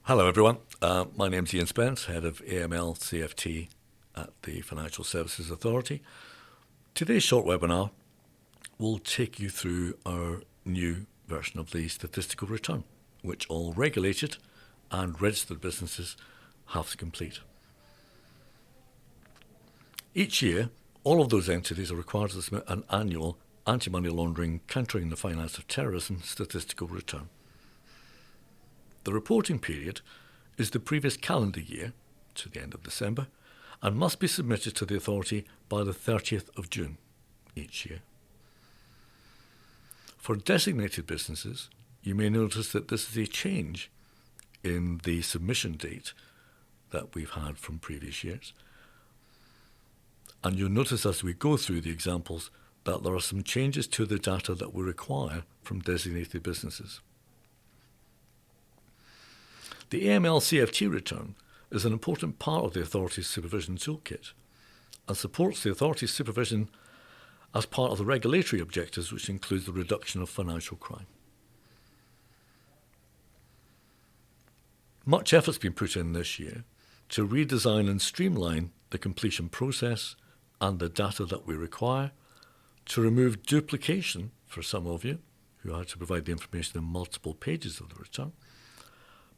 Hello everyone, my name's Ian Spence, Head of AML CFT at the Financial Services Authority. Today's short webinar will take you through our new version of the statistical return, which all regulated and registered businesses have to complete. Each year, all of those entities are required to submit an annual anti-money laundering, countering the finance of terrorism statistical return. The reporting period is the previous calendar year to the end of December and must be submitted to the authority by the 30th of June each year. For designated businesses, you may notice that this is a change in the submission date that we've had from previous years. And you'll notice as we go through the examples that there are some changes to the data that we require from designated businesses. The AML CFT return is an important part of the authority's supervision toolkit and supports the authority's supervision as part of the regulatory objectives, which includes the reduction of financial crime. Much effort's been put in this year to redesign and streamline the completion process and the data that we require, to remove duplication for some of you who had to provide the information in multiple pages of the return,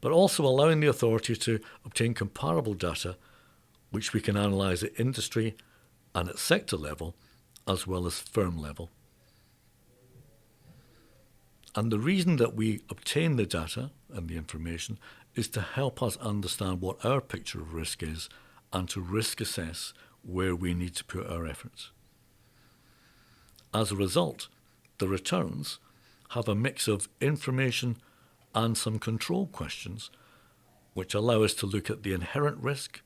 but also allowing the authority to obtain comparable data which we can analyse at industry and at sector level as well as firm level. And the reason that we obtain the data and the information is to help us understand what our picture of risk is and to risk assess where we need to put our efforts. As a result, the returns have a mix of information and some control questions which allow us to look at the inherent risk,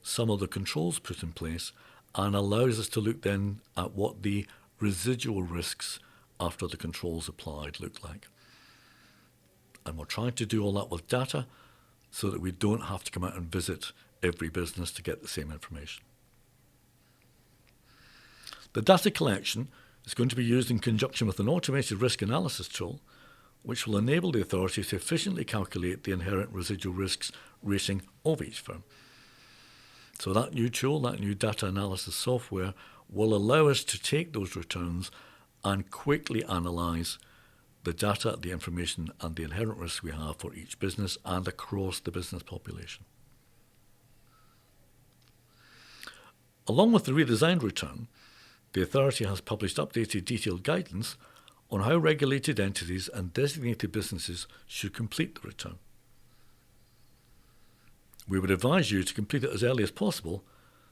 some of the controls put in place, and allows us to look then at what the residual risks after the controls applied look like. And we're trying to do all that with data so that we don't have to come out and visit every business to get the same information. The data collection is going to be used in conjunction with an automated risk analysis tool which will enable the authority to efficiently calculate the inherent residual risks rating of each firm. So that new tool, that new data analysis software, will allow us to take those returns and quickly analyse the data, the information and the inherent risks we have for each business and across the business population. Along with the redesigned return, the authority has published updated detailed guidance on how regulated entities and designated businesses should complete the return. We would advise you to complete it as early as possible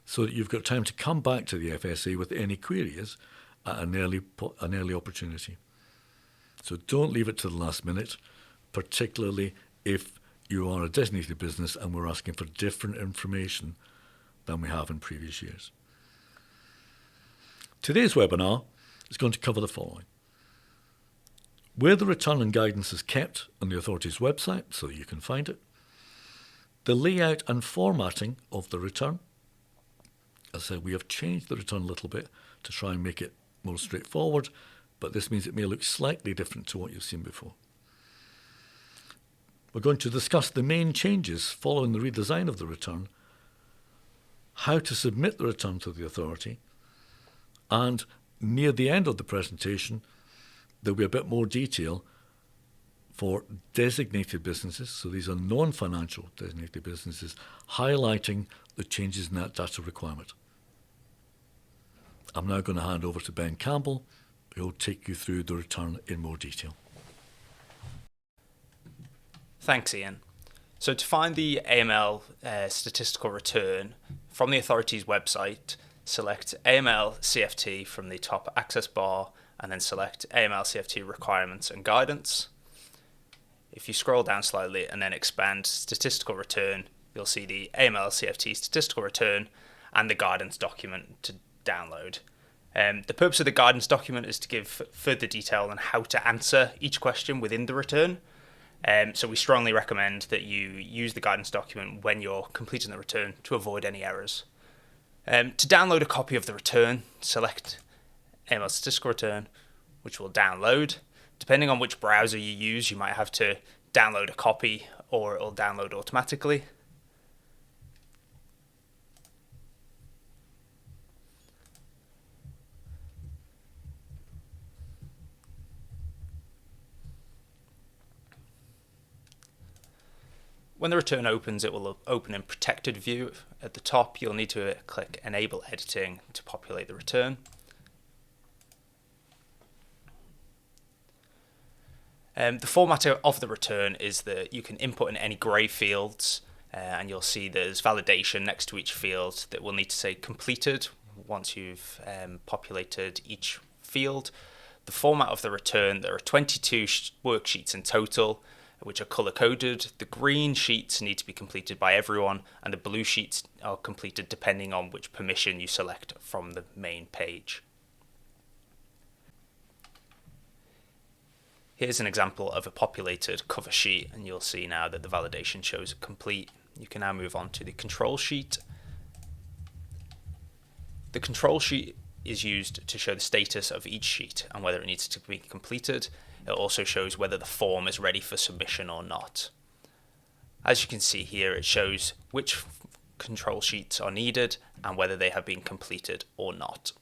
so that you've got time to come back to the FSA with any queries at an early opportunity. So don't leave it to the last minute, particularly if you are a designated business and we're asking for different information than we have in previous years. Today's webinar is going to cover the following: where the return and guidance is kept on the authority's website so that you can find it, the layout and formatting of the return. As I said, we have changed the return a little bit to try and make it more straightforward, but this means it may look slightly different to what you've seen before. We're going to discuss the main changes following the redesign of the return, how to submit the return to the authority, and near the end of the presentation, there'll be a bit more detail for designated businesses, so these are non-financial designated businesses, highlighting the changes in that data requirement. I'm now going to hand over to Ben Campbell, who will take you through the return in more detail. Thanks, Ian. So to find the AML statistical return from the authority's website, select AML CFT from the top access bar and then select AML CFT requirements and guidance. If you scroll down slightly and then expand statistical return, you'll see the AML CFT statistical return and the guidance document to download. The purpose of the guidance document is to give further detail on how to answer each question within the return. So we strongly recommend that you use the guidance document when you're completing the return to avoid any errors. To download a copy of the return, select AML statistical return, which will download. Depending on which browser you use, you might have to download a copy or it'll download automatically. When the return opens, it will open in protected view. At the top, you'll need to click Enable Editing to populate the return. The format of the return is that you can input in any grey fields, and you'll see there's validation next to each field that will need to say completed once you've populated each field. The format of the return, there are 22 worksheets in total, which are color-coded. The green sheets need to be completed by everyone, and the blue sheets are completed depending on which permission you select from the main page. Here's an example of a populated cover sheet, and you'll see now that the validation shows complete. You can now move on to the control sheet. The control sheet is used to show the status of each sheet and whether it needs to be completed. It also shows whether the form is ready for submission or not. As you can see here, it shows which control sheets are needed and whether they have been completed or not.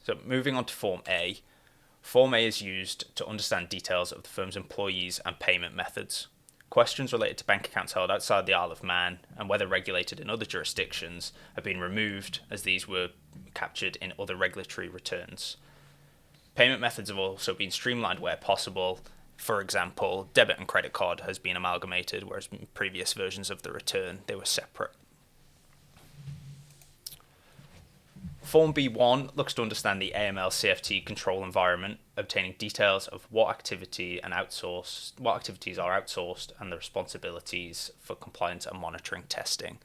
So moving on to Form A. Form A is used to understand details of the firm's employees and payment methods. Questions related to bank accounts held outside the Isle of Man and whether regulated in other jurisdictions have been removed, as these were captured in other regulatory returns. Payment methods have also been streamlined where possible. For example, debit and credit card has been amalgamated, whereas in previous versions of the return they were separate. Form B1 looks to understand the AML CFT control environment, obtaining details of what activities are outsourced and the responsibilities for compliance and monitoring testing.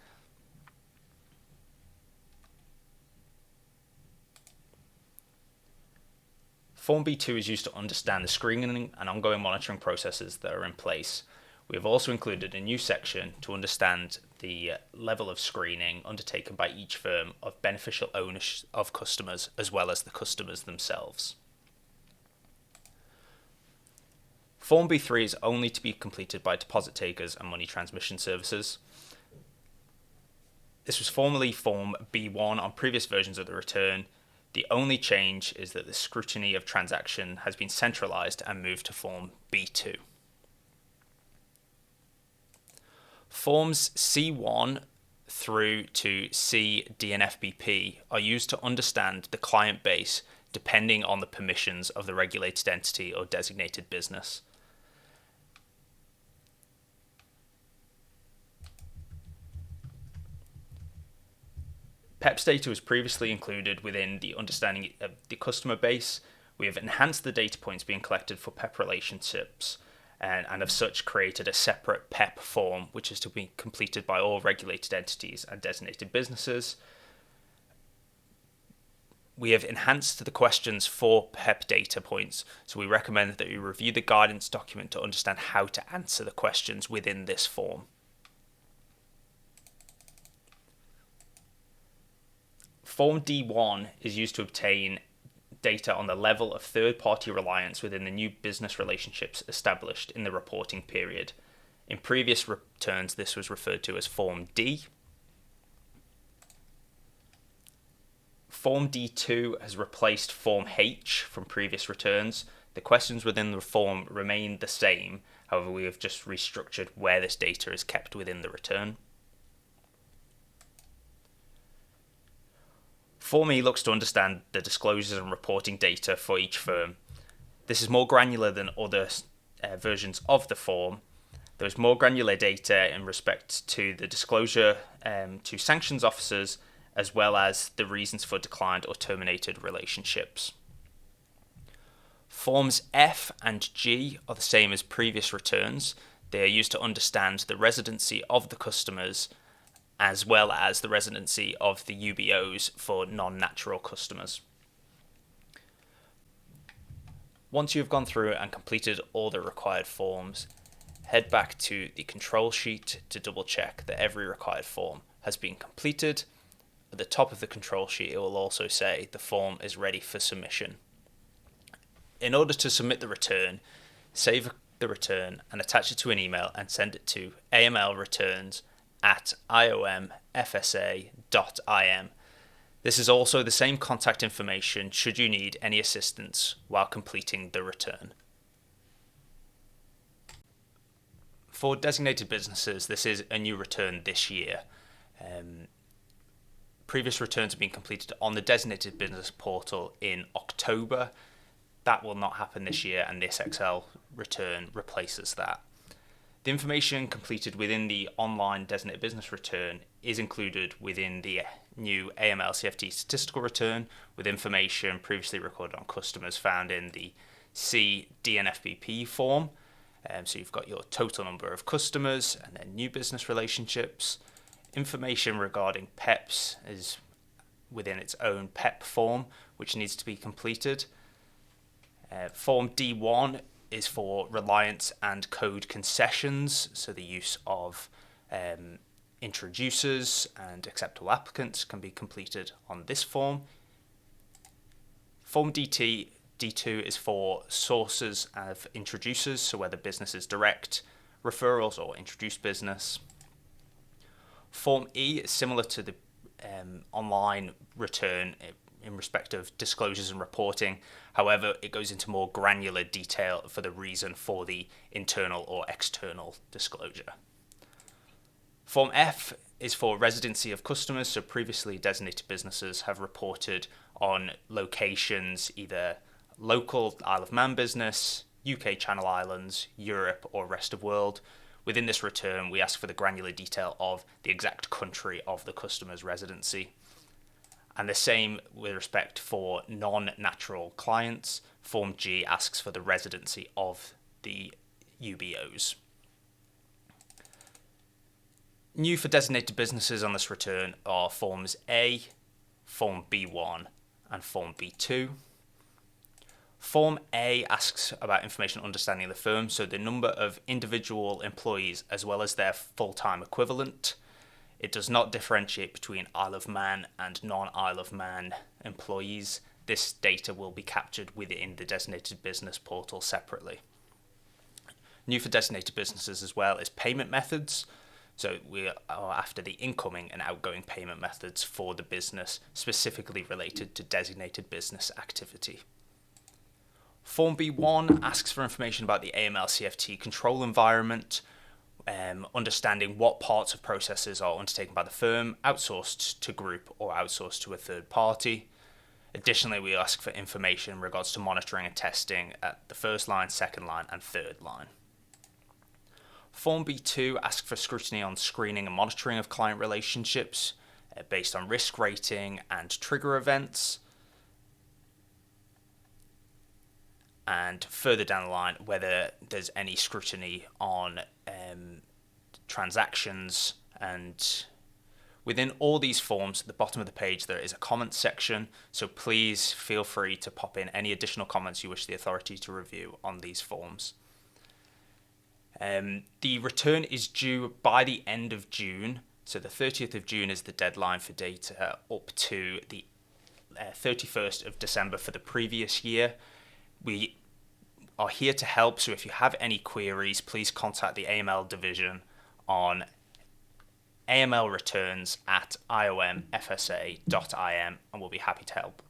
Form B2 is used to understand the screening and ongoing monitoring processes that are in place. We have also included a new section to understand the level of screening undertaken by each firm of beneficial owners of customers as well as the customers themselves. Form B3 is only to be completed by deposit takers and money transmission services. This was formerly Form B1 on previous versions of the return. The only change is that the scrutiny of transaction has been centralized and moved to Form B2. Forms C1 through to C, D, and FBP are used to understand the client base depending on the permissions of the regulated entity or designated business. PEPS data was previously included within the understanding of the customer base. We have enhanced the data points being collected for PEP relationships and have such created a separate PEP form, which is to be completed by all regulated entities and designated businesses. We have enhanced the questions for PEP data points, so we recommend that you review the guidance document to understand how to answer the questions within this form. Form D1 is used to obtain data on the level of third-party reliance within the new business relationships established in the reporting period. In previous returns, this was referred to as Form D. Form D2 has replaced Form H from previous returns. The questions within the form remain the same, however we have just restructured where this data is kept within the return. Form E looks to understand the disclosures and reporting data for each firm. This is more granular than other versions of the form. There is more granular data in respect to the disclosure to sanctions officers, as well as the reasons for declined or terminated relationships. Forms F and G are the same as previous returns. They are used to understand the residency of the customers, as well as the residency of the UBOs for non-natural customers. Once you have gone through and completed all the required forms, head back to the control sheet to double check that every required form has been completed. At the top of the control sheet, it will also say the form is ready for submission. In order to submit the return, save a the return and attach it to an email and send it to amlreturns@iomfsa.im. This is also the same contact information should you need any assistance while completing the return. For designated businesses, this is a new return this year. Previous returns have been completed on the designated business portal in October. That will not happen this year, and this Excel return replaces that. The information completed within the online designated business return is included within the new AML CFT statistical return, with information previously recorded on customers found in the CDNFBP form. So you've got your total number of customers and then new business relationships. Information regarding PEPs is within its own PEP form, which needs to be completed. Form D1 is for reliance and code concessions, so the use of introducers and acceptable applicants can be completed on this form. Form D2 is for sources of introducers, so whether business is direct, referrals, or introduced business. Form E is similar to the online return in respect of disclosures and reporting. However, it goes into more granular detail for the reason for the internal or external disclosure. Form F is for residency of customers, so previously designated businesses have reported on locations, either local Isle of Man business, UK Channel Islands, Europe, or rest of world. Within this return, we ask for the granular detail of the exact country of the customer's residency. And the same with respect for non-natural clients. Form G asks for the residency of the UBOs. New for designated businesses on this return are Forms A, Form B1, and Form B2. Form A asks about information understanding the firm, so the number of individual employees as well as their full-time equivalent. It does not differentiate between Isle of Man and non-Isle of Man employees. This data will be captured within the designated business portal separately. New for designated businesses as well is payment methods. So we are after the incoming and outgoing payment methods for the business, specifically related to designated business activity. Form B1 asks for information about the AML CFT control environment, understanding what parts of processes are undertaken by the firm, outsourced to group or outsourced to a third party. Additionally, we ask for information in regards to monitoring and testing at the first line, second line, and third line. Form B2 asks for scrutiny on screening and monitoring of client relationships based on risk rating and trigger events. And further down the line, whether there's any scrutiny on transactions. And within all these forms, at the bottom of the page, there is a comments section. So please feel free to pop in any additional comments you wish the authority to review on these forms. The return is due by the end of June. So the 30th of June is the deadline for data up to the 31st of December for the previous year. We are here to help, so if you have any queries, please contact the AML division on amlreturns@iomfsa.im and we'll be happy to help.